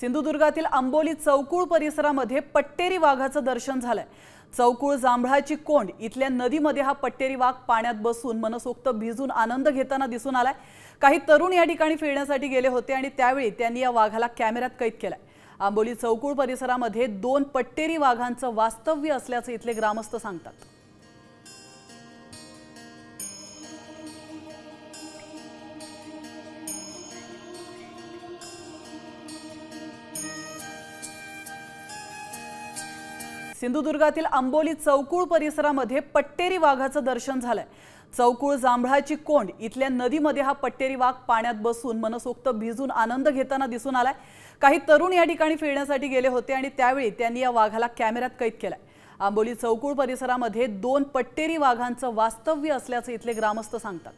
सिंधुदुर्गातील आंबोली चौकुळ परिसरामध्ये पट्टेरी वाघाचं दर्शन झालंय। चौकुळ जांभळाची कोंड इथल्या नदीमध्ये हा पट्टेरी वाघ पाण्यात बसून मनसोक्त भिजून आनंद घेताना दिसून आलाय। काही तरुण या ठिकाणी फिरण्यासाठी गेले होते आणि त्यावेळी त्यांनी या वाघाला कॅमेऱ्यात कैद केलाय। आंबोली चौकुळ परिसरामध्ये 2 पट्टेरी वाघांचं वास्तव्य असल्याचं इथले ग्रामस्थ सांगतात। सिंधुदुर्गातील आंबोली चौकुळ परिसरामध्ये पट्टेरी वाघाचं दर्शन झालंय। चौकुळ जांभळाची कोंड इथल्या नदीमध्ये हा पट्टेरी वाघ पाण्यात बसून मनसोक्त भिजून आनंद घेताना दिसून आलाय। काही तरुण या ठिकाणी फिरण्यासाठी गेले होते आणि त्यावेळी त्यांनी या वाघाला कॅमेऱ्यात कैद केलाय। आंबोली चौकुळ परिसरामध्ये 2 पट्टेरी वाघांचं वास्तव्य असल्याचं इथले ग्रामस्थ सांगतात।